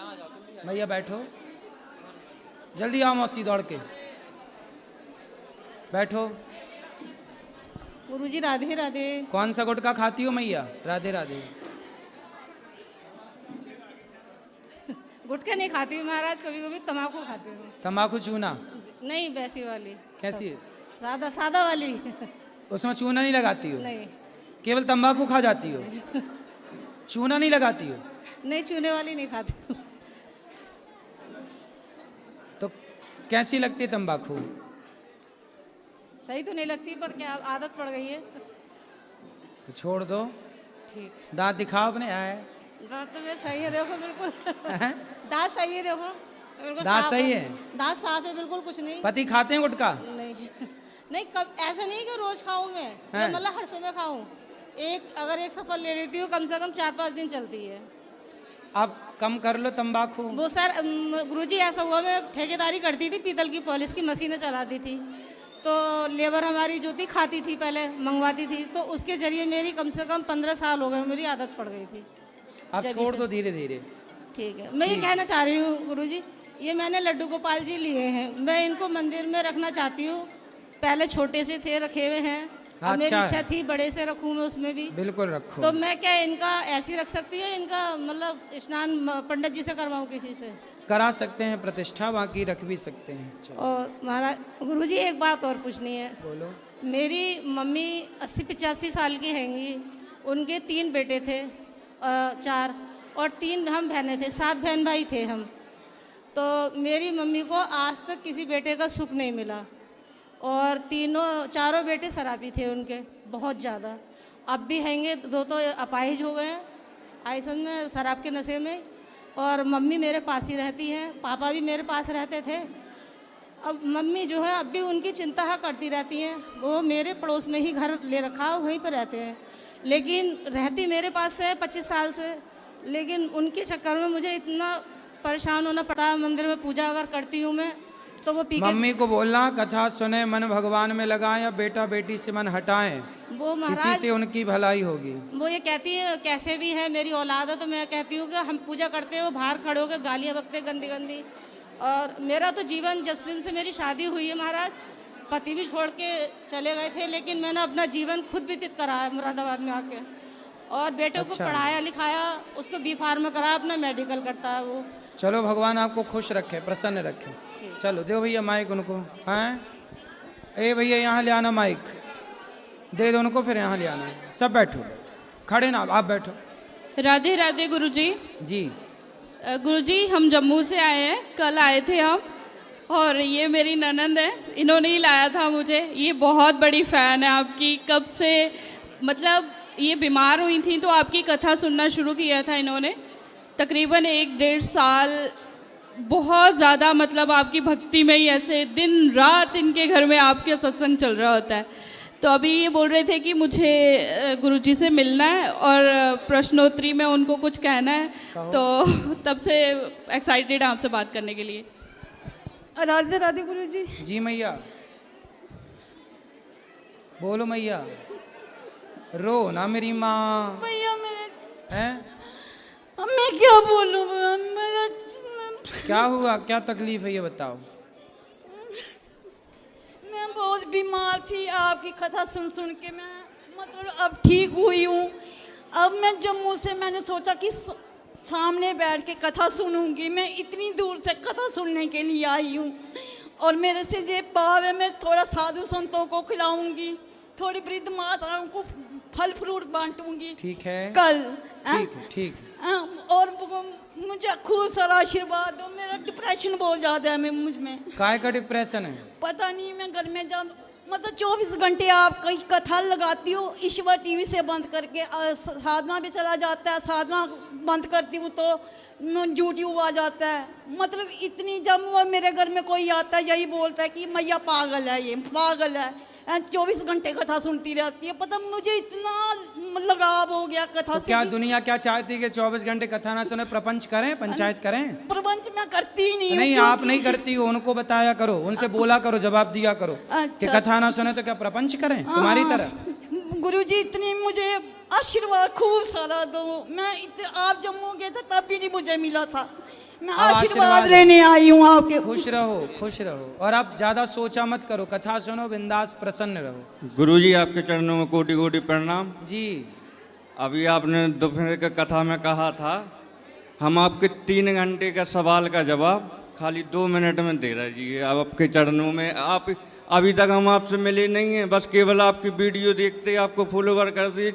भैया बैठो, जल्दी आओ मौसी दौड़ के बैठो। गुरुजी राधे राधे। कौन सा गुटखा खाती हो मैया? राधे राधे। गुटखा नहीं खाती हूँ महाराज, कभी कभी तम्बाकू खाती हूँ। तम्बाकू चूना? नहीं, वैसी वाली। कैसी है? सादा सादा वाली। उसमें चूना नहीं लगाती हो? नहीं। केवल तंबाकू खा जाती हो? चूना नहीं लगाती हो? नहीं, चूने वाली नहीं खाती हूँ। तो कैसी लगती है तंबाकू? सही तो नहीं लगती, पर क्या आदत पड़ गई है। तो छोड़ दो। ठीक। दांत दिखाओ अपने। आए दांत तो मेरे सही है, देखो बिल्कुल। दांत सही है, देखो बिल्कुल। दांत सही है? दांत साफ है बिल्कुल, कुछ नहीं। पति खाते हैं गुटखा? नहीं। नहीं, कब ऐसा नहीं कि रोज खाऊं मैं, या मतलब हर समय खाऊं। अगर एक सफल ले लेती हूँ, कम से कम 4-5 दिन चलती है। आप कम कर लो तंबाकू। वो सर गुरुजी ऐसा हुआ, मैं ठेकेदारी करती थी, पीतल की पॉलिश की मशीनें चलाती थी, तो लेबर हमारी जो थी खाती थी, पहले मंगवाती थी, तो उसके जरिए मेरी कम से कम 15 साल हो गए, मेरी आदत पड़ गई थी। आप छोड़ दो धीरे धीरे। ठीक है। मैं ये कहना चाह रही हूँ गुरुजी, ये मैंने लड्डू गोपाल जी लिए हैं, मैं इनको मंदिर में रखना चाहती हूँ। पहले छोटे से थे, रखे हुए हैं। अच्छा, मेरी इच्छा थी बड़े से रखूँ मैं, उसमें भी। बिल्कुल रखो। तो मैं क्या इनका ऐसी रख सकती हूँ? इनका मतलब स्नान पंडित जी से करवाऊँ, किसी से? करा सकते हैं प्रतिष्ठा, बाकी रख भी सकते हैं। चलो। और महाराज गुरुजी एक बात और पूछनी है। बोलो। मेरी मम्मी 80-85 साल की हैंगी, उनके 3 बेटे थे, 4, और 3 हम बहनें थे, 7 बहन भाई थे हम। तो मेरी मम्मी को आज तक किसी बेटे का सुख नहीं मिला, और चारों बेटे शराबी थे उनके, बहुत ज़्यादा। अब भी हैंगे, 2 तो अपाहिज हो गए हैं आइसन में, शराब के नशे में। और मम्मी मेरे पास ही रहती हैं, पापा भी मेरे पास रहते थे। अब मम्मी जो है, अब भी उनकी चिंता करती रहती हैं। वो मेरे पड़ोस में ही घर ले रखा, वहीं पर रहते हैं, लेकिन रहती मेरे पास है 25 साल से। लेकिन उनके चक्कर में मुझे इतना परेशान होना पड़ा है। मंदिर में पूजा अगर करती हूँ मैं, तो वो पी के। मम्मी को बोलना कथा सुने, मन भगवान में लगाएं, या बेटा बेटी से मन हटाएं, वो महाराज इसी से उनकी भलाई होगी। वो ये कहती है, कैसे भी है मेरी औलाद है, तो मैं कहती हूँ कि हम पूजा करते हैं, वो बाहर खड़े होकर गालियाँ बकते गंदी गंदी। और मेरा तो जीवन, जिस दिन से मेरी शादी हुई है महाराज, पति भी छोड़ के चले गए थे, लेकिन मैंने अपना जीवन खुद व्यतीत करा है मुरादाबाद में आके। और बेटे को पढ़ाया लिखाया, उसको B.Pharm कराया, अपना मेडिकल करता है वो। चलो, भगवान आपको खुश रखे, प्रसन्न रखे। चलो दो भैया माइक उनको। हैं ए भैया, यहाँ ले आना माइक, दे दो उनको, फिर यहाँ ले आना। सब बैठो, खड़े ना, आप बैठो। राधे राधे गुरुजी। जी गुरुजी, हम जम्मू से आए हैं, कल आए थे हम, और ये मेरी ननंद है, इन्होंने ही लाया था मुझे। ये बहुत बड़ी फ़ैन है आपकी, कब से, मतलब ये बीमार हुई थी तो आपकी कथा सुनना शुरू किया था इन्होंने, तकरीबन 1-1.5 साल बहुत ज़्यादा, मतलब आपकी भक्ति में ही ऐसे दिन रात इनके घर में आपके सत्संग चल रहा होता है। तो अभी ये बोल रहे थे कि मुझे गुरुजी से मिलना है और प्रश्नोत्तरी में उनको कुछ कहना है, तो तब से एक्साइटेड है आपसे बात करने के लिए। राधे राधे गुरुजी। जी मैया, बोलो मैया। रो ना मेरी माँ। भैया मेरे हैं? मैं क्या बोलूँ, मेरा क्या हुआ, क्या तकलीफ है ये बताओ। मैं बहुत बीमार थी, आपकी कथा सुन सुन के मैं मतलब अब ठीक हुई हूँ। अब मैं जम्मू से, मैंने सोचा कि सामने बैठ के कथा सुनूंगी। मैं इतनी दूर से कथा सुनने के लिए आई हूँ, और मेरे से ये पाव है, मैं थोड़ा साधु संतों को खिलाऊंगी, थोड़ी वृद्ध माताओं को फल फ्रूट बांटूंगी। ठीक है, कल। ठीक है। और मुझे खूब सारा आशीर्वाद दो। मेरा डिप्रेशन बहुत ज़्यादा है, मुझ में। काय का डिप्रेशन है? पता नहीं, मैं घर में मतलब 24 घंटे आप कहीं कथा लगाती हो, ईश्वर टीवी से बंद करके, साधना भी चला जाता है, साधना बंद करती हूँ तो यूट्यूब आ जाता है। मतलब इतनी, जब वो मेरे घर में कोई आता है यही बोलता है कि मैया पागल है, ये पागल है, 24 घंटे कथा सुनती रहती है। पता मुझे इतना लगाव हो गया कथा से। क्या दुनिया क्या चाहती है कि 24 घंटे कथा ना सुने, प्रपंच करें, पंचायत करें? प्रपंच मैं करती ही नहीं। नहीं, आप नहीं करती हो, उनको बताया करो, उनसे बोला करो, जवाब दिया करो कि कथा ना सुने तो क्या प्रपंच करें तुम्हारी तरह? गुरुजी इतनी मुझे आशीर्वाद खूब सारा दो। मैं आप जम्मू गए थे तब भी नहीं मुझे मिला था। मैं अब आशीर्वाद लेने आई हूँ आपके। खुश रहो, खुश रहो। और अब ज्यादा सोचा मत करो, कथा सुनो, बिंदास प्रसन्न रहो। गुरुजी आपके चरणों में कोटि कोटि प्रणाम। जी। अभी आपने दोपहर की कथा में कहा था हम आपके 3 घंटे का सवाल का जवाब खाली 2 मिनट में दे रहे जी। अब आपके चरणों में आप अभी तक हम आपसे मिले नहीं हैं, बस केवल आपकी वीडियो देखते आपको फॉलोवर करते।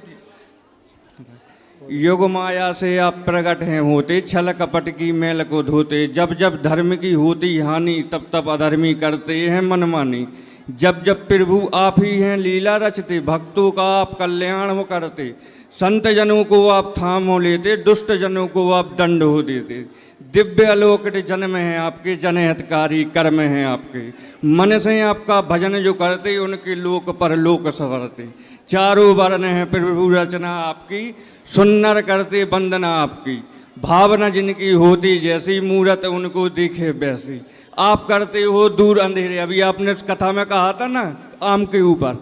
योग माया से आप प्रकट हैं होते, छल कपट की मैल को धोते। जब जब धर्म की होती हानि तब तब अधर्मी करते हैं मनमानी। जब जब प्रभु आप ही हैं लीला रचते, भक्तों का आप कल्याण हो करते। संत जनों को आप थाम हो लेते, दुष्ट जनों को आप दंड हो देते। दिव्य अलौकिक जन्म हैं आपके, जनहितकारी कर्म हैं आपके। मन से आपका भजन जो करते उनके लोक पर लोक संवरते। चारों वर्ण हैं प्रभु रचना आपकी, सुन्नर करते वंदना आपकी। भावना जिनकी होती जैसी, मूरत उनको दिखे वैसी। आप करते हो दूर अंधेरे, अभी आपने उस कथा में कहा था ना आम के ऊपर,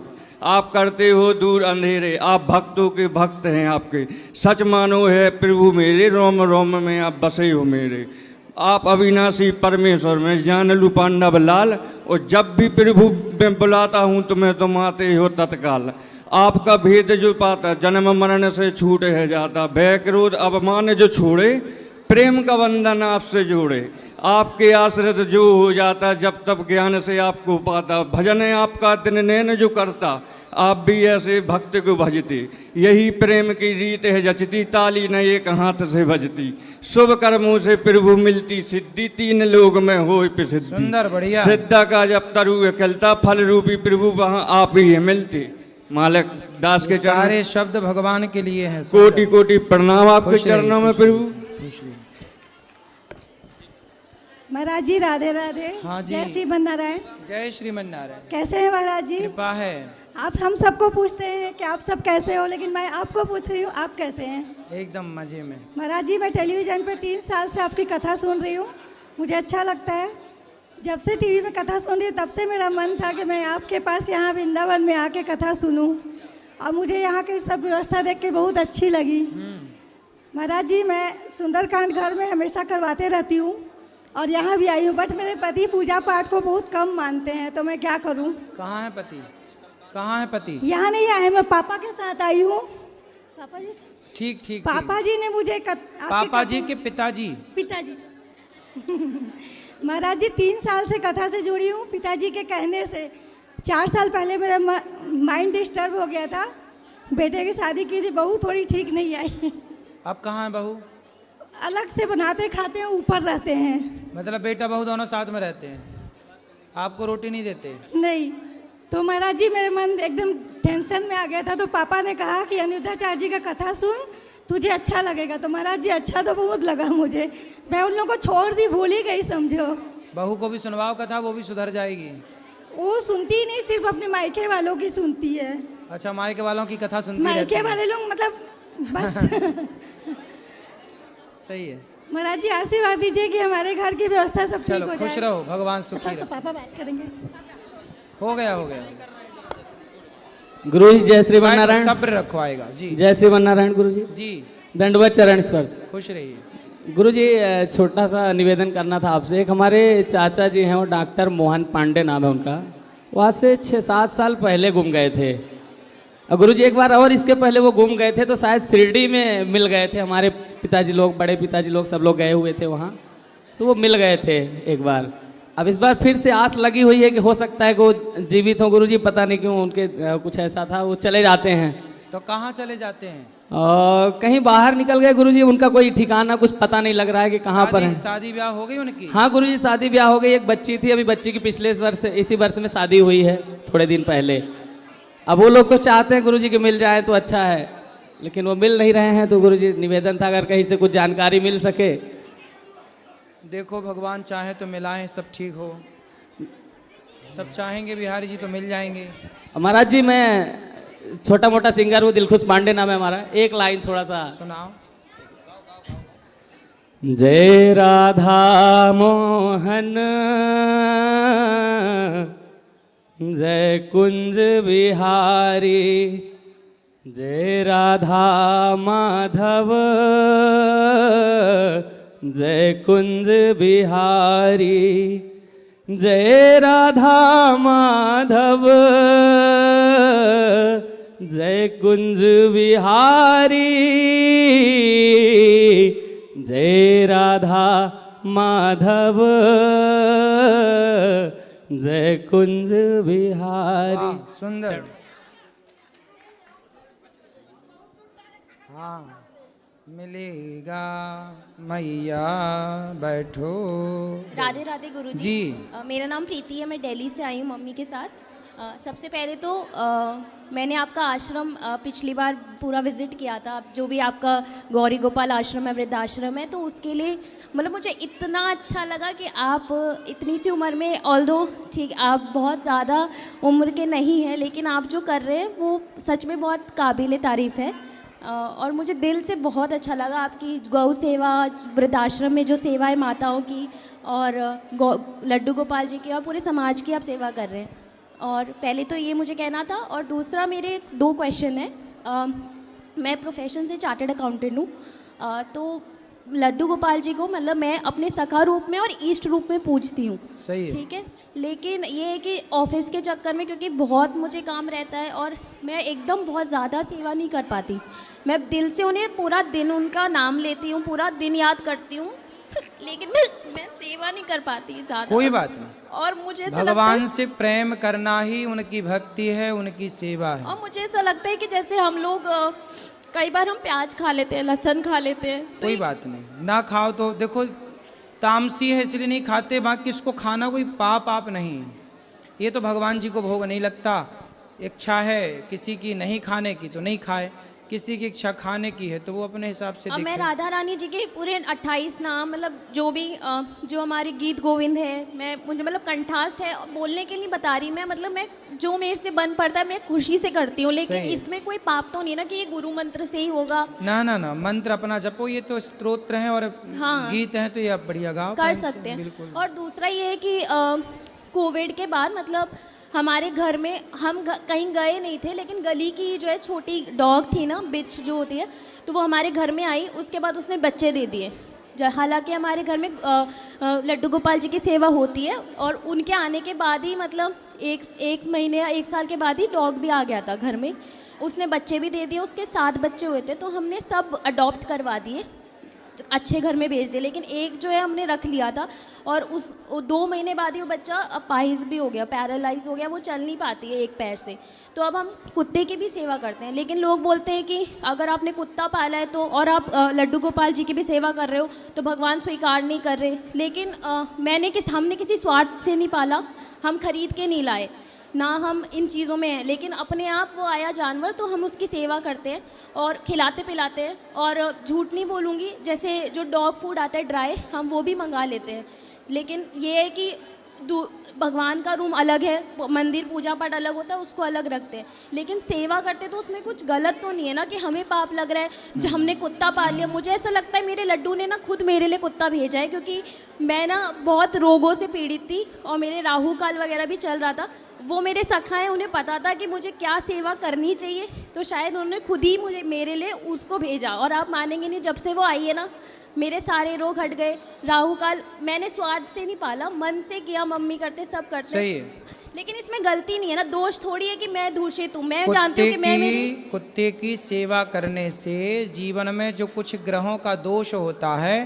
आप करते हो दूर अंधेरे। आप भक्तों के भक्त हैं आपके, सच मानो है प्रभु मेरे, रोम रोम में आप बसे हो मेरे। आप अविनाशी परमेश्वर में जान लू पांडव लाल, और जब भी प्रभु मैं बुलाता हूँ तुम्हें तुम आते हो तत्काल। आपका भेद जो पाता जन्म मरण से छूट है जाता। भय क्रोध अवमान जो छोड़े, प्रेम का बंधन आपसे जोड़े। आपके आश्रित जो हो जाता, जब तब ज्ञान से आपको पाता। भजन है आपका दिन नैन जो करता, आप भी ऐसे भक्त को भजते। यही प्रेम की रीत है जचती, ताली न एक हाथ से बजती। शुभ कर्मों से प्रभु मिलती सिद्धि, 3 लोग में हो प्रसिद्धि। सुंदर, बढ़िया। सिद्धा का जब तरु खिलता, फल रूपी प्रभु वहाँ आप ही मिलते। मालिक दास के चरण सारे शब्द भगवान के लिए हैं। कोटि कोटि प्रणाम आपके खुश रहिए, चरणों में खुश रहिए, प्रभु। खुश रहिए। महाराज जी राधे राधे। हाँ जी। जय श्री नारायण। जय श्रीमन नारायण। कैसे हैं महाराज जी? कृपा है। आप हम सबको पूछते हैं कि आप सब कैसे हो, लेकिन मैं आपको पूछ रही हूँ आप कैसे हैं? एकदम मजे में। महाराज जी मैं टेलीविज़न पे 3 साल से आपकी कथा सुन रही हूँ, मुझे अच्छा लगता है। जब से टीवी में कथा सुन रही हूँ तब से मेरा मन था कि मैं आपके पास यहाँ वृंदावन में आके कथा सुनूँ, और मुझे यहाँ की सब व्यवस्था देख के बहुत अच्छी लगी। महाराज जी मैं सुंदरकांड घर में हमेशा करवाते रहती हूँ और यहाँ भी आई हूँ, बट मेरे पति पूजा पाठ को बहुत कम मानते हैं, तो मैं क्या करूँ? कहाँ है पति? कहाँ है पति? यहाँ नहीं आए, मैं पापा के साथ आई हूँ। पापा जी ठीक ठीक। पापा जी ने मुझे पापा जी के पिताजी? पिताजी। महाराज जी 3 साल से कथा से जुड़ी हूँ पिताजी के कहने से। 4 साल पहले मेरा माइंड डिस्टर्ब हो गया था, बेटे की शादी की थी, बहू थोड़ी ठीक नहीं आई। अब कहाँ है बहू? अलग से बनाते खाते हैं, ऊपर रहते हैं। मतलब बेटा बहू दोनों साथ में रहते हैं, आपको रोटी नहीं देते? नहीं। तो महाराज जी मेरे मन एकदम टेंशन में आ गया था, तो पापा ने कहा कि अनिरुद्धाचार्य जी का कथा सुन, तुझे अच्छा लगेगा। तो महाराज जी अच्छा तो बहुत लगा मुझे, मैं उन लोगों को छोड़ दी, भूल ही गई समझो। बहू को भी सुनवाओ कथा, वो भी सुधर जाएगी। वो सुनती ही नहीं, सिर्फ अपने मायके वालों की सुनती है। अच्छा, मायके वालों की कथा सुनती रहती मायके है। वाले लोग मतलब बस। सही है। महाराज जी आशीर्वाद दीजिए कि हमारे घर की व्यवस्था सब ठीक चलो हो जाए। खुश रहो, भगवान सुखी रहो। पापा बात करेंगे। हो गया हो गया। गुरु जी जय श्री नारायण। सब्र रखो, आएगा जी। जय श्री नारायण गुरु जी। जी दंडवत चरण स्पर्श। खुश रहिए। गुरु जी छोटा सा निवेदन करना था आपसे। एक हमारे चाचा जी हैं, वो डॉक्टर मोहन पांडे नाम है उनका, वहाँ से 6-7 साल पहले गुम गए थे। और गुरु जी एक बार और इसके पहले वो गुम गए थे, तो शायद शिरडी में मिल गए थे। हमारे पिताजी लोग, बड़े पिताजी लोग, सब लोग गए हुए थे वहाँ, तो वो मिल गए थे एक बार। अब इस बार फिर से आस लगी हुई है कि हो सकता है कि वो जीवित हों। गुरु जी पता नहीं क्यों उनके कुछ ऐसा था, वो चले जाते हैं। तो कहाँ चले जाते हैं? कहीं बाहर निकल गए गुरु जी, उनका कोई ठिकाना कुछ पता नहीं लग रहा है कि कहाँ पर है। शादी ब्याह हो गई उनकी? हाँ गुरु जी शादी ब्याह हो गई, एक बच्ची थी, अभी बच्ची की पिछले वर्ष इसी वर्ष में शादी हुई है, थोड़े दिन पहले। अब वो लोग तो चाहते हैं गुरु जी कि मिल जाए तो अच्छा है, लेकिन वो मिल नहीं रहे हैं। तो गुरु जी निवेदन था अगर कहीं से कुछ जानकारी मिल सके। देखो भगवान चाहे तो मिलाएं, सब ठीक हो, सब चाहेंगे बिहारी जी तो मिल जाएंगे। महाराज जी मैं छोटा मोटा सिंगर हूँ, दिलखुश पांडे नाम है हमारा। एक लाइन थोड़ा सा सुनाओ। जय राधा मोहन जय कुंज बिहारी, जय राधा माधव जय कुंज बिहारी, जय राधा माधव, जय कुंज बिहारी, जय राधा माधव, जय कुंज बिहारी। वाह, सुंदर। हाँ, मिलेगा मैया बैठो। राधे राधे गुरुजी। जी। मेरा नाम प्रीति है, मैं दिल्ली से आई हूँ मम्मी के साथ। सबसे पहले तो मैंने आपका आश्रम पिछली बार पूरा विज़िट किया था, जो भी आपका गौरी गोपाल आश्रम है, वृद्धाश्रम है, तो उसके लिए मतलब मुझे इतना अच्छा लगा कि आप इतनी सी उम्र में, ऑल्दो ठीक आप बहुत ज़्यादा उम्र के नहीं हैं, लेकिन आप जो कर रहे हैं वो सच में बहुत काबिल तारीफ़ है। और मुझे दिल से बहुत अच्छा लगा आपकी गौ सेवा, वृद्धाश्रम में जो सेवा है माताओं की, और लड्डू गोपाल जी की, और पूरे समाज की आप सेवा कर रहे हैं। और पहले तो ये मुझे कहना था, और दूसरा मेरे 2 क्वेश्चन है। मैं प्रोफेशन से चार्टर्ड अकाउंटेंट हूँ, तो लड्डू गोपाल जी को मतलब मैं अपने सखा रूप में और ईष्ट रूप में पूजती हूँ। सही है। ठीक है, लेकिन ये है कि ऑफिस के चक्कर में, क्योंकि बहुत मुझे काम रहता है और मैं एकदम बहुत ज़्यादा सेवा नहीं कर पाती। मैं दिल से उन्हें पूरा दिन उनका नाम लेती हूँ, पूरा दिन याद करती हूँ लेकिन मैं सेवा नहीं कर पाती ज़्यादा। कोई बात नहीं। और मुझे ऐसा लगता भगवान है, से प्रेम करना ही उनकी भक्ति है, उनकी सेवा है। और मुझे ऐसा लगता है कि जैसे हम लोग कई बार हम प्याज खा लेते हैं, लहसुन खा लेते हैं, तो कोई बात नहीं, ना खाओ तो देखो तामसी है इसलिए नहीं खाते, बाकी इसको खाना कोई पाप आप नहीं है। ये तो भगवान जी को भोग नहीं लगता। इच्छा है किसी की नहीं खाने की तो नहीं खाए, किसी की इच्छा खाने की है तो वो अपने हिसाब से अब मैं देखे। राधा रानी जी के पूरे 28 नाम, मतलब जो भी जो हमारे गीत गोविंद है, मैं मुझे मतलब कंठास्ट है, बोलने के लिए बता रही मैं, मतलब मैं जो मेरे से बन पड़ता है मैं खुशी से करती हूँ, लेकिन सही है। इसमें कोई पाप तो नहीं ना कि ये गुरु मंत्र से ही होगा। ना ना ना, मंत्र अपना जपो, ये तो स्तोत्र हैं और हाँ। गीत हैं तो ये आप बढ़िया गाओ, कर प्रेम से, सकते हैं। बिल्कुल। और दूसरा ये है कि कोविड के बाद मतलब हमारे घर में हम कहीं गए नहीं थे, लेकिन गली की जो है छोटी डॉग थी ना, बिच जो होती है, तो वो हमारे घर में आई, उसके बाद उसने बच्चे दे दिए। हालांकि हमारे घर में लड्डू गोपाल जी की सेवा होती है, और उनके आने के बाद ही मतलब एक महीने या 1 साल के बाद ही डॉग भी आ गया था घर में, उसने बच्चे भी दे दिए, उसके 7 बच्चे हुए थे, तो हमने सब अडॉप्ट करवा दिए, अच्छे घर में भेज दिए। लेकिन एक जो है हमने रख लिया था, और उस 2 महीने बाद ही वो बच्चा अपाहिज भी हो गया, पैरालाइज हो गया, वो चल नहीं पाती है एक पैर से। तो अब हम कुत्ते की भी सेवा करते हैं, लेकिन लोग बोलते हैं कि अगर आपने कुत्ता पाला है तो, और आप लड्डू गोपाल जी की भी सेवा कर रहे हो तो भगवान स्वीकार नहीं कर रहे। लेकिन हमने किसी स्वार्थ से नहीं पाला, हम खरीद के नहीं लाए, ना हम इन चीज़ों में हैं, लेकिन अपने आप वो आया जानवर तो हम उसकी सेवा करते हैं और खिलाते पिलाते हैं। और झूठ नहीं बोलूँगी, जैसे जो डॉग फूड आता है ड्राई, हम वो भी मंगा लेते हैं, लेकिन ये है कि भगवान का रूम अलग है, मंदिर पूजा पाठ अलग होता है, उसको अलग रखते हैं, लेकिन सेवा करते तो उसमें कुछ गलत तो नहीं है ना कि हमें पाप लग रहा है जब हमने कुत्ता पाल लिया। मुझे ऐसा लगता है मेरे लड्डू ने ना खुद मेरे लिए कुत्ता भेजा है, क्योंकि मैं ना बहुत रोगों से पीड़ित थी और मेरे राहु काल वगैरह भी चल रहा था। वो मेरे सखा हैं, उन्हें पता था कि मुझे क्या सेवा करनी चाहिए, तो शायद उन्होंने खुद ही मुझे मेरे लिए उसको भेजा। और आप मानेंगे नहीं, जब से वो आई है ना मेरे सारे रोग हट गए। राहु काल मैंने स्वार्थ से नहीं पाला, मन से किया, मम्मी करते सब करते। सही है। लेकिन इसमें गलती नहीं है ना, दोष थोड़ी है कि मैं दूषित हूँ, मैं जानती हूँ कि मैं मेरी कुत्ते की सेवा करने से जीवन में जो कुछ ग्रहों का दोष होता है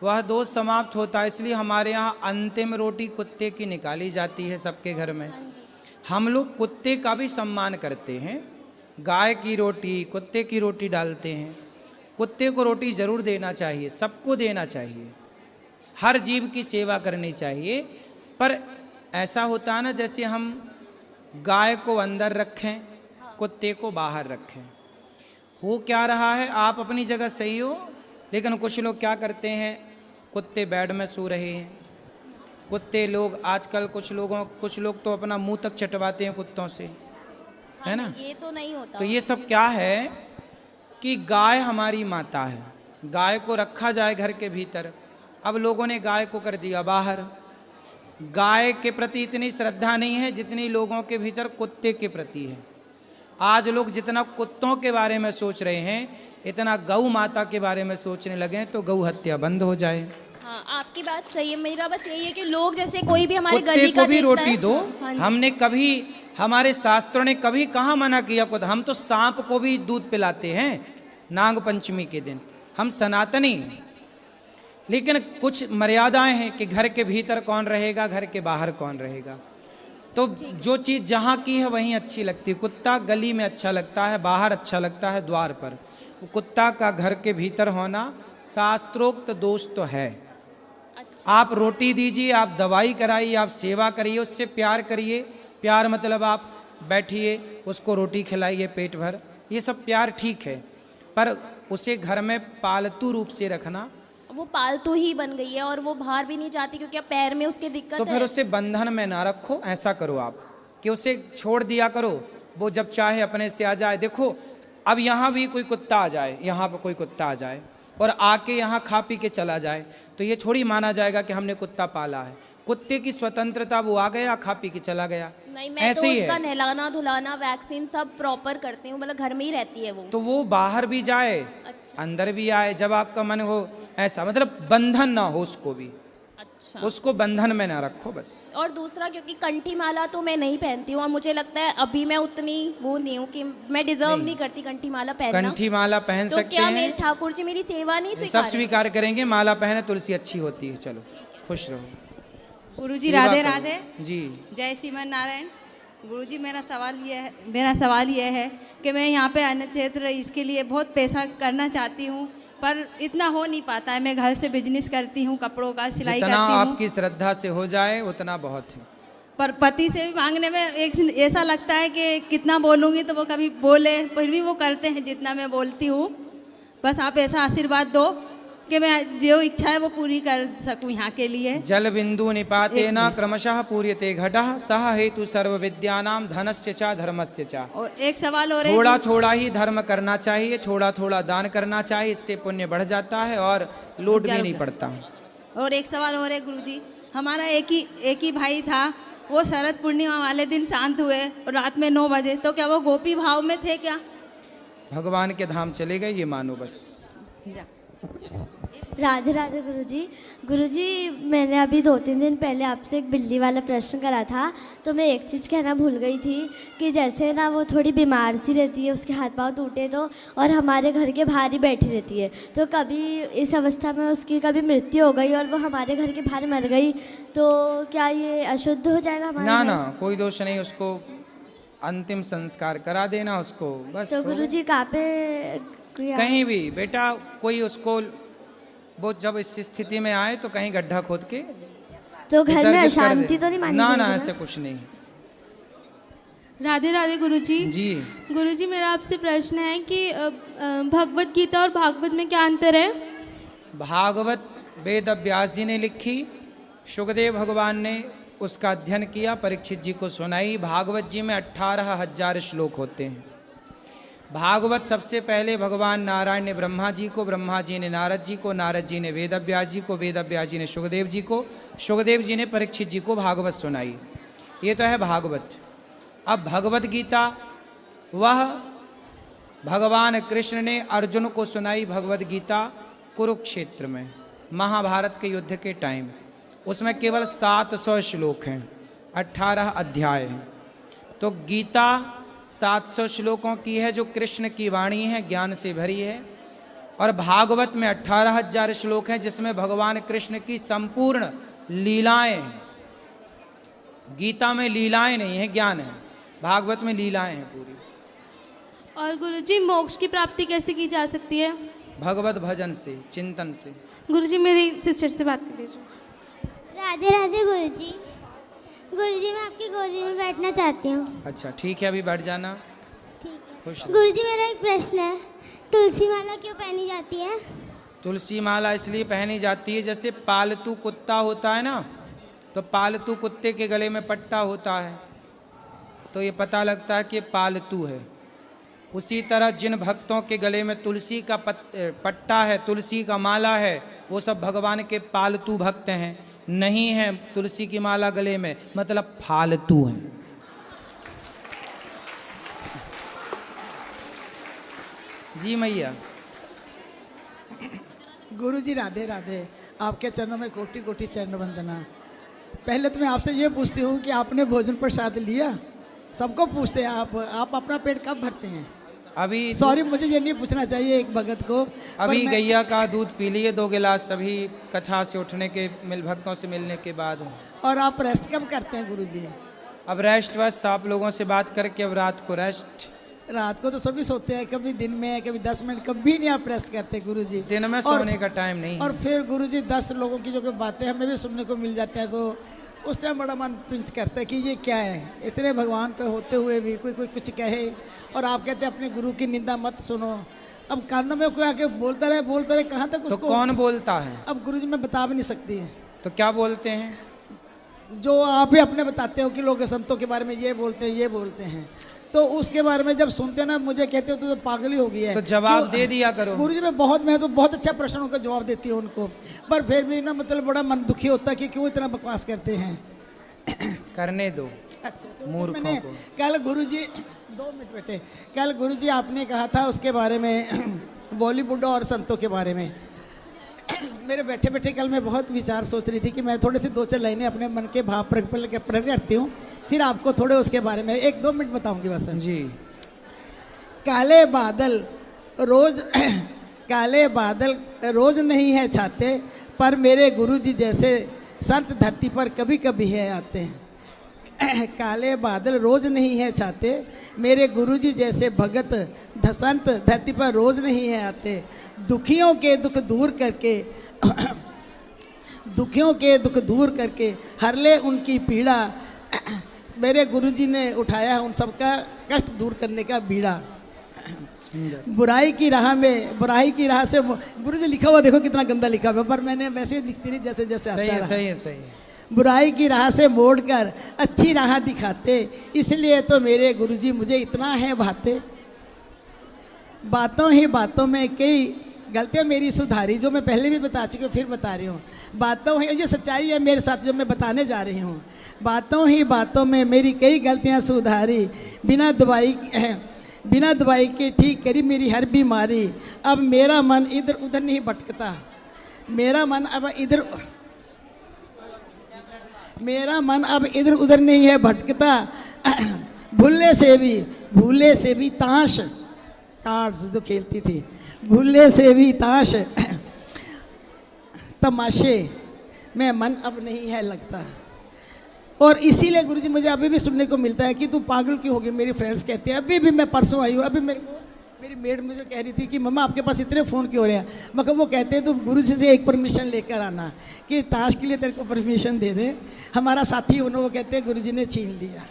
वह दोष समाप्त होता है। इसलिए हमारे यहाँ अंतिम रोटी कुत्ते की निकाली जाती है सबके घर में। हम लोग कुत्ते का भी सम्मान करते हैं, गाय की रोटी, कुत्ते की रोटी डालते हैं। कुत्ते को रोटी ज़रूर देना चाहिए, सबको देना चाहिए, हर जीव की सेवा करनी चाहिए। पर ऐसा होता है ना, जैसे हम गाय को अंदर रखें, कुत्ते को बाहर रखें। हो क्या रहा है, आप अपनी जगह सही हो, लेकिन कुछ लोग क्या करते हैं, कुत्ते बेड में सो रहे हैं। कुत्ते लोग आजकल कुछ लोग तो अपना मुंह तक चटवाते हैं कुत्तों से, है ना। ये तो नहीं होता। तो ये सब क्या है कि गाय हमारी माता है, गाय को रखा जाए घर के भीतर। अब लोगों ने गाय को कर दिया बाहर। गाय के प्रति इतनी श्रद्धा नहीं है जितनी लोगों के भीतर कुत्ते के प्रति है। आज लोग जितना कुत्तों के बारे में सोच रहे हैं इतना गौ माता के बारे में सोचने लगे तो गौ हत्या बंद हो जाए। हाँ, आपकी बात सही है। मेरा बस यही है कि लोग जैसे कोई भी हमारे कुत्ते गली को का भी देखता रोटी है। दो। हाँ जी। हमने कभी, हमारे शास्त्रों ने कभी कहाँ मना किया कुत्ता? हम तो सांप को भी दूध पिलाते हैं नाग पंचमी के दिन, हम सनातनी हैं। लेकिन कुछ मर्यादाएं हैं कि घर के भीतर कौन रहेगा, घर के बाहर कौन रहेगा। तो जो चीज़ जहाँ की है वहीं अच्छी लगती है। कुत्ता गली में अच्छा लगता है, बाहर अच्छा लगता है, द्वार पर। कुत्ता का घर के भीतर होना शास्त्रोक्त दोष तो है। आप रोटी दीजिए, आप दवाई कराइए, आप सेवा करिए, उससे प्यार करिए। प्यार मतलब आप बैठिए, उसको रोटी खिलाइए पेट भर, ये सब प्यार ठीक है। पर उसे घर में पालतू रूप से रखना, वो पालतू ही बन गई है और वो बाहर भी नहीं जाती क्योंकि अब पैर में उसके दिक्कत तो है। फिर उसे बंधन में ना रखो। ऐसा करो आप कि उसे छोड़ दिया करो, वो जब चाहे अपने से आ जाए। देखो अब यहाँ भी कोई कुत्ता आ जाए, यहाँ पर कोई कुत्ता आ जाए और आके यहाँ खा पी के चला जाए, तो ये थोड़ी माना जाएगा कि हमने कुत्ता पाला है। कुत्ते की स्वतंत्रता, वो आ गया खा पी के चला गया। नहीं, मैं ऐसे तो ही उसका है। नहलाना धुलाना वैक्सीन सब प्रॉपर करती हूँ, मतलब घर में ही रहती है वो। तो वो बाहर भी जाए, अच्छा। अंदर भी आए, जब आपका मन हो। ऐसा मतलब बंधन ना हो उसको भी, अच्छा। उसको बंधन में ना रखो बस। और दूसरा, क्योंकि कंठी माला तो मैं नहीं पहनती हूँ और मुझे लगता है अभी मैं उतनी वो नहीं हूँ कि मैं डिजर्व नहीं करती कंठी माला पहनना। कंठी माला पहन तो सकते क्या हैं, मेरे ठाकुर जी मेरी सेवा नहीं सब स्वीकार स्वीकार करेंगे। माला पहने, तुलसी अच्छी होती है। चलो खुश रहो। गुरुजी सेवा राधे करो। राधे, जी जय श्रीमन नारायण। गुरुजी मेरा सवाल ये है कि मैं यहाँ पे अन्न क्षेत्र इसके लिए बहुत पैसा करना चाहती हूँ, पर इतना हो नहीं पाता है। मैं घर से बिजनेस करती हूँ, कपड़ों का सिलाई जितना करती हूँ, आपकी श्रद्धा से हो जाए उतना बहुत है। पर पति से भी मांगने में एक ऐसा लगता है कि कितना बोलूँगी तो वो कभी बोले, फिर भी वो करते हैं जितना मैं बोलती हूँ। बस आप ऐसा आशीर्वाद दो कि मैं जो इच्छा है वो पूरी कर सकूं यहाँ के लिए। जल बिंदु निपातेन क्रमशः पूर्यते घटः सह हेतु सर्व विद्यानाम धनस्य च धर्मस्य च। और एक सवाल और है, थोड़ा थोड़ा ही धर्म करना चाहिए, थोड़ा थोड़ा दान करना चाहिए, इससे पुण्य बढ़ जाता है और लोड भी नहीं पड़ता। और एक सवाल और है गुरुजी, हमारा एक ही भाई था, वो शरद पूर्णिमा वाले दिन शांत हुए और रात में 9 बजे, तो क्या वो गोपी भाव में थे क्या? भगवान के धाम चले गए, ये मानो बस। राधे राधे गुरुजी, मैंने अभी 2-3 दिन पहले आपसे एक बिल्ली वाला प्रश्न करा था, तो मैं एक चीज़ कहना भूल गई थी कि जैसे ना वो थोड़ी बीमार सी रहती है, उसके हाथ पांव टूटे तो, और हमारे घर के बाहर ही बैठी रहती है, तो कभी इस अवस्था में उसकी कभी मृत्यु हो गई और वो हमारे घर के बाहर मर गई, तो क्या ये अशुद्ध हो जाएगा हमारे ना घर? ना, कोई दोष नहीं, उसको अंतिम संस्कार करा देना उसको बस। तो गुरुजी कहाँ पे? कहीं भी बेटा, कोई उसको वो जब इस स्थिति में आए तो कहीं गड्ढा खोद के तो घर में विसर्जित कर दे। अशांति तो नहीं मानी ना जाएगी ना, ना? ऐसा कुछ नहीं। राधे राधे गुरुजी। जी गुरुजी, मेरा आपसे प्रश्न है कि भगवत गीता और भागवत में क्या अंतर है? भागवत वेद व्यास जी ने लिखी, सुखदेव भगवान ने उसका अध्ययन किया, परीक्षित जी को सुनाई। भागवत जी में 18,000 श्लोक होते हैं। भागवत सबसे पहले भगवान नारायण ने ब्रह्मा जी को, ब्रह्मा जी ने नारद जी को, नारद जी ने वेद व्यास जी को, वेद व्यास जी ने सुखदेव जी को, सुखदेव जी ने परीक्षित जी को भागवत सुनाई। ये तो है भागवत। अब भगवत गीता, वह भगवान कृष्ण ने अर्जुन को सुनाई भगवत गीता कुरुक्षेत्र में, महाभारत के युद्ध के टाइम। उसमें केवल 700 श्लोक हैं, 18 अध्याय हैं। तो गीता 700 श्लोकों की है, जो कृष्ण की वाणी है, ज्ञान से भरी है। और भागवत में 18,000 श्लोक हैं, जिसमें भगवान कृष्ण की संपूर्ण लीलाएं हैं। गीता में लीलाएं नहीं है, ज्ञान है। भागवत में लीलाएं हैं पूरी। और गुरुजी, मोक्ष की प्राप्ति कैसे की जा सकती है? भगवत भजन से, चिंतन से। गुरुजी, मेरी सिस्टर से बात कर लीजिए। राधे राधे गुरुजी। गुरुजी, मैं आपकी गोदी में बैठना चाहती हूँ। अच्छा ठीक है, अभी बैठ जाना। ठीक है खुश रहो। गुरुजी, मेरा एक प्रश्न है, तुलसी माला क्यों पहनी जाती है? तुलसी माला इसलिए पहनी जाती है, जैसे पालतू कुत्ता होता है ना, तो पालतू कुत्ते के गले में पट्टा होता है, तो ये पता लगता है कि पालतू है। उसी तरह जिन भक्तों के गले में तुलसी का पट्टा है, तुलसी का माला है, वो सब भगवान के पालतू भक्त हैं। नहीं है तुलसी की माला गले में, मतलब फालतू हैं। जी मैया। गुरु जी राधे राधे, आपके चरणों में कोटि कोटि चरण वंदना। पहले तो मैं आपसे ये पूछती हूँ कि आपने भोजन प्रसाद लिया? सबको पूछते हैं आप अपना पेट कब भरते हैं? अभी सॉरी, मुझे ये नहीं पूछना चाहिए एक भगत को। अभी गैया का दूध पी लिए 2 गिलास, सभी कथा से उठने के भक्तों से मिलने के बाद। और आप रेस्ट कब करते हैं गुरु जी? अब रेस्ट बस आप लोगों से बात करके अब रात को रेस्ट। रात को तो सभी सोते हैं, कभी दिन में, कभी 10 मिनट, कभी नहीं आप रेस्ट करते गुरु जी। दिन में सोने का टाइम नहीं। और फिर गुरु जी 10 लोगों की जो बातें हमें भी सुनने को मिल जाते हैं, तो उस टाइम बड़ा मन पिंच करता है कि ये क्या है, इतने भगवान के होते हुए भी कोई कुछ कहे। और आप कहते हैं अपने गुरु की निंदा मत सुनो। अब कानों में कोई आके बोलता रहे कहाँ तक उसको? तो कौन बोलता है? अब गुरु जी मैं बता भी नहीं सकती है। तो क्या बोलते हैं? जो आप ही अपने बताते हो कि लोग संतों के बारे में ये बोलते हैं, तो उसके बारे में जब सुनते हैं ना, मुझे कहते हो तो पागल ही हो गई है। तो जवाब दे दिया करो। गुरुजी मैं तो बहुत अच्छा प्रश्नों का जवाब देती हूँ उनको, पर फिर भी ना मतलब बड़ा मन दुखी होता है कि क्यों इतना बकवास करते हैं। करने दो अच्छा, मूर्खों को। कल गुरुजी 2 मिनट बेटे, कल गुरुजी आपने कहा था उसके बारे में बॉलीवुड और संतों के बारे में। मेरे बैठे बैठे कल मैं बहुत विचार सोच रही थी कि मैं थोड़े से 2-4 लाइनें अपने मन के भाव प्रकट करती हूँ, फिर आपको थोड़े उसके बारे में 1-2 मिनट बताऊंगी बस जी। काले बादल रोज नहीं है छाते, पर मेरे गुरुजी जैसे संत धरती पर कभी कभी है आते हैं। काले बादल रोज नहीं है छाते, मेरे गुरुजी जैसे भगत संत धरती पर रोज नहीं है आते। दुखियों के दुख दूर करके हर ले उनकी पीड़ा, मेरे गुरुजी ने उठाया उन सबका कष्ट दूर करने का बीड़ा। बुराई की राह से गुरुजी लिखा हुआ देखो कितना गंदा लिखा हुआ, पर मैंने वैसे ही लिखती रही जैसे जैसे आता रहा। सही है। बुराई की राह से मोड़कर अच्छी राह दिखाते, इसलिए तो मेरे गुरुजी मुझे इतना है भाते। बातों ही बातों में कई गलतियाँ मेरी सुधारी, जो मैं पहले भी बता चुकी हूँ फिर बता रही हूँ। बातों ही, ये सच्चाई है मेरे साथ जो मैं बताने जा रही हूँ। बातों ही बातों में मेरी कई गलतियाँ सुधारी, बिना दवाई के ठीक करी मेरी हर बीमारी। अब मेरा मन इधर उधर नहीं भटकता, मेरा मन अब इधर उधर नहीं है भटकता। भूले से भी ताश कार्ड्स जो खेलती थी, भूले से भी ताश तमाशे में मन अब नहीं है लगता। और इसीलिए गुरुजी मुझे अभी भी सुनने को मिलता है कि तू पागल क्यों हो गई। मेरी फ्रेंड्स कहते हैं, अभी भी मैं परसों आई हूँ, अभी मेरी मेड मुझे कह रही थी कि मम्मा आपके पास इतने फ़ोन क्यों हो रहे हैं। मगर वो कहते हैं तो गुरुजी से एक परमिशन लेकर आना कि ताश के लिए तेरे को परमिशन दे दे। हमारा साथी उन्होंने वो कहते हैं गुरुजी ने छीन लिया।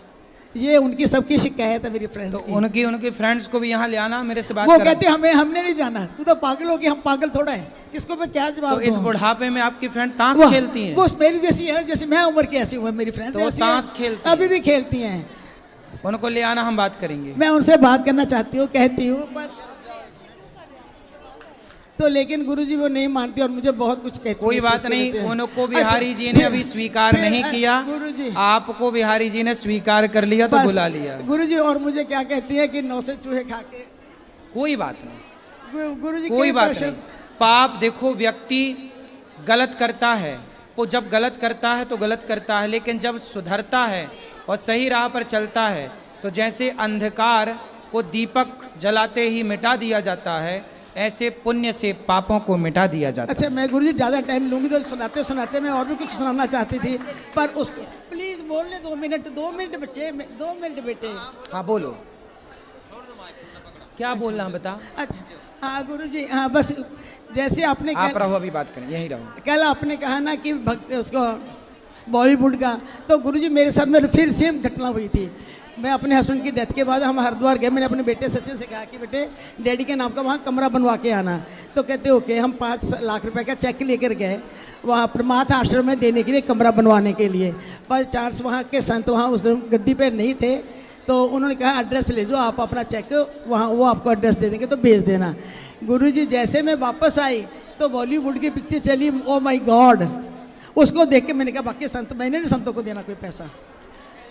ये उनकी सबकी शिकायत है मेरी फ्रेंड्स की। उनके फ्रेंड्स को भी यहाँ ले आना, मेरे से बात वो कहते हमने नहीं जाना, तू तो पागल हो गई, हम पागल थोड़ा है, किसको मैं क्या जवाब दूं? तो इस बुढ़ापे में आपकी फ्रेंड ताश खेलती हैं? वो मेरी जैसी है, जैसे मैं उम्र की ऐसी हूँ मेरी फ्रेंड्स। तो ताश खेलती अभी भी खेलती हैं। उनको ले आना, हम बात करेंगे। मैं उनसे बात करना चाहती हूँ, कहती हूँ, पर तो लेकिन गुरुजी वो नहीं मानती और मुझे बहुत कुछ कहती है। कोई बात नहीं, उनको बिहारी जी ने अभी स्वीकार नहीं किया, आपको बिहारी जी ने स्वीकार कर लिया तो बुला लिया। गुरुजी और मुझे क्या कहती है कि 9 से चूहे खा के। कोई बात नहीं गुरुजी, कोई बात नहीं। पाप देखो, व्यक्ति गलत करता है, वो जब गलत करता है तो गलत करता है, लेकिन जब सुधरता है और सही राह पर चलता है तो जैसे अंधकार को दीपक जलाते ही मिटा दिया जाता है, ऐसे पुण्य से पापों को मिटा दिया जाता है। अच्छा, मैं गुरुजी ज़्यादा टाइम लूँगी तो सुनाते मैं और भी कुछ सुनाना चाहती थी, पर उसको प्लीज़ बोलने 2 मिनट बच्चे, 2 मिनट बेटे। हाँ बोलो, क्या बोलना बता। अच्छा हाँ गुरुजी, हाँ बस जैसे आपने आप रहो, अभी बात करें, यहीं रहो। कल आपने कहा ना कि भक्त उसको बॉलीवुड का, तो गुरुजी मेरे साथ में फिर सेम घटना हुई थी। मैं अपने हस्बैंड की डेथ के बाद हम हरिद्वार गए, मैंने अपने बेटे सचिन से कहा कि बेटे डैडी के नाम का वहाँ कमरा बनवा के आना। तो कहते ओके। हम 5 लाख रुपए का चेक लेकर गए वहाँ प्रमाथ आश्रम में देने के लिए, कमरा बनवाने के लिए। पर चार्ज वहाँ के संत वहाँ उस गद्दी पे नहीं थे, तो उन्होंने कहा एड्रेस ले जाओ आप अपना चेक, वहाँ वो आपको एड्रेस दे देंगे तो भेज देना। गुरुजी जैसे मैं वापस आई तो बॉलीवुड की पिक्चर चली, ओ माई गॉड। उसको देख के मैंने कहा बाकी संत, मैंने नहीं संतों को देना कोई पैसा।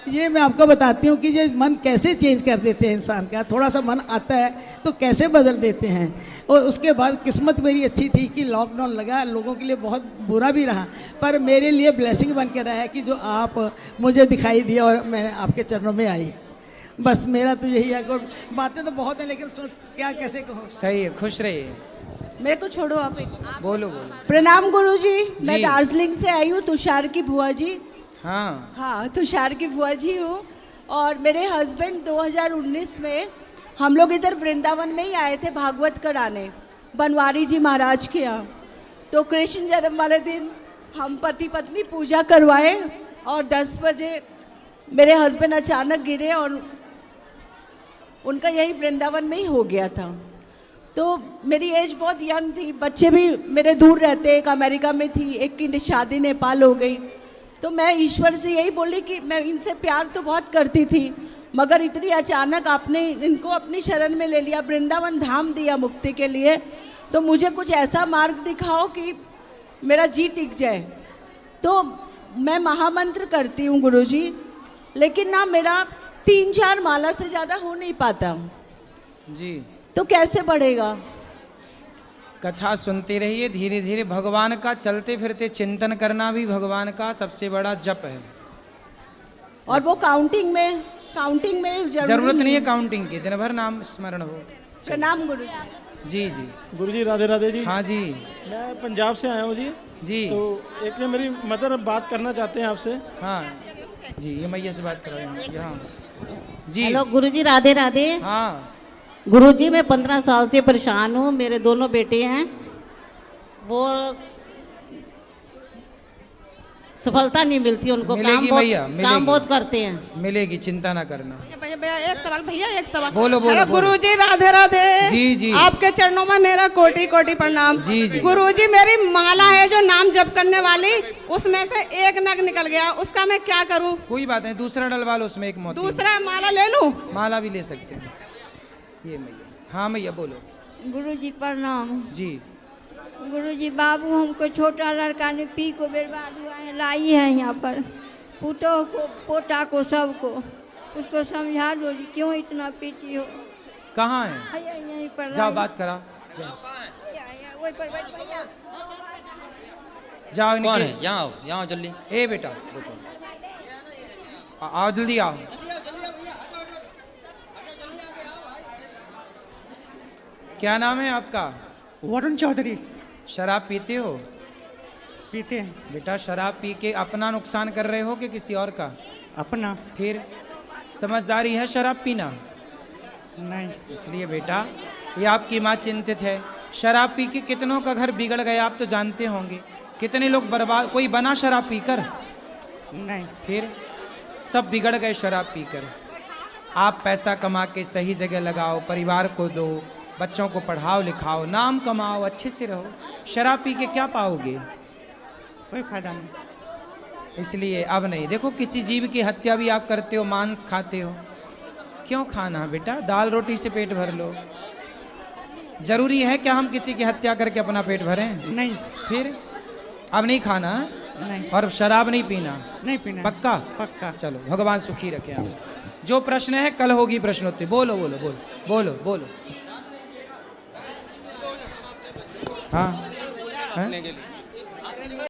ये मैं आपको बताती हूँ कि ये मन कैसे चेंज कर देते हैं इंसान का। थोड़ा सा मन आता है तो कैसे बदल देते हैं। और उसके बाद किस्मत मेरी अच्छी थी कि लॉकडाउन लगा, लोगों के लिए बहुत बुरा भी रहा, पर मेरे लिए ब्लेसिंग बन के रहा है कि जो आप मुझे दिखाई दिया और मैं आपके चरणों में आई। बस मेरा तो यही है। बातें तो बहुत हैं लेकिन क्या कैसे कहो। सही है, खुश रहिए। मेरे को छोड़ो, आप बोलो बोलो। प्रणाम गुरुजी, मैं दार्जिलिंग से आई हूँ, तुषार की बुआ जी। हाँ, तुषार की बुआ जी हूँ। और मेरे हस्बैंड 2019 में हम लोग इधर वृंदावन में ही आए थे भागवत कराने, बनवारी जी महाराज के यहाँ। तो कृष्ण जन्म वाले दिन हम पति पत्नी पूजा करवाए और 10 बजे मेरे हस्बैंड अचानक गिरे और उनका यही वृंदावन में ही हो गया था। तो मेरी एज बहुत यंग थी, बच्चे भी मेरे दूर रहते, एक अमेरिका में थी, एक की शादी नेपाल हो गई। तो मैं ईश्वर से यही बोली कि मैं इनसे प्यार तो बहुत करती थी, मगर इतनी अचानक आपने इनको अपनी शरण में ले लिया, वृंदावन धाम दिया मुक्ति के लिए, तो मुझे कुछ ऐसा मार्ग दिखाओ कि मेरा जी टिक जाए। तो मैं महामंत्र करती हूँ गुरुजी, लेकिन ना मेरा 3-4 माला से ज़्यादा हो नहीं पाता जी। तो कैसे बढ़ेगा? कथा सुनते रहिए, धीरे धीरे भगवान का चलते फिरते चिंतन करना भी भगवान का सबसे बड़ा जप है। और वो काउंटिंग में जरूरत नहीं है काउंटिंग की, दिन भर नाम स्मरण हो। प्रणाम गुरु जी। जी गुरुजी, राधे राधे जी। हाँ जी, मैं पंजाब से आया हूँ जी। जी। तो एक ने मेरी मदर बात करना चाहते हैं आपसे। हाँ जी, ये मैया से बात करो यहाँ जी। हेलो गुरुजी, राधे राधे। हाँ गुरुजी, मैं 15 साल से परेशान हूँ। मेरे दोनों बेटे हैं, वो सफलता नहीं मिलती उनको, काम बहुत करते हैं। मिलेगी, चिंता ना करना। भैया एक सवाल बोलो बोलो। गुरुजी राधे राधे। जी जी। आपके चरणों में मेरा कोटि कोटि प्रणाम। जी जी। गुरुजी, मेरी माला है जो नाम जप करने वाली, उसमें से एक नग निकल गया, उसका मैं क्या करूं? कोई बात नहीं, दूसरा डलवा लो, उसमें एक मोती। दूसरा माला ले लूं? माला भी ले सकते हैं। ये मैया। हाँ मैया बोलो। गुरुजी प्रणाम। जी। गुरुजी, बाबू हमको छोटा लड़का ने पी को बर्बाद हुआ है, लाई है यहाँ पर, पुतों को पोता को सबको, उसको समझा दो जी, क्यों इतना पीती हो। कहाँ है? यहीं पर जाओ बात करा। जाओ इनके। यहाँ आओ जल्दी। ए बेटा आओ जल्दी आओ। क्या नाम है आपका? वरुण चौधरी। शराब पीते हो? पीते हैं। बेटा शराब पी के अपना नुकसान कर रहे हो कि किसी और का? अपना। फिर समझदारी है शराब पीना? नहीं। इसलिए बेटा ये आपकी माँ चिंतित है। शराब पी के कितनों का घर बिगड़ गया आप तो जानते होंगे। कितने लोग बर्बाद, कोई बना शराब पीकर? नहीं। फिर सब बिगड़ गए शराब पीकर। आप पैसा कमा के सही जगह लगाओ, परिवार को दो, बच्चों को पढ़ाओ लिखाओ, नाम कमाओ, अच्छे से रहो। शराब पी के क्या पाओगे? कोई फायदा नहीं। इसलिए अब नहीं। देखो किसी जीव की हत्या भी आप करते हो, मांस खाते हो, क्यों खाना बेटा? दाल रोटी से पेट भर लो। जरूरी है क्या हम किसी की हत्या करके अपना पेट भरें? नहीं। फिर अब नहीं खाना? नहीं। और शराब नहीं पीना? नहीं पीना। पक्का? पक्का। चलो भगवान सुखी रखे आप। जो प्रश्न है कल होगी प्रश्नोत्तरी। बोलो बोलो बोलो बोलो बोलो। हाँ, हाँ?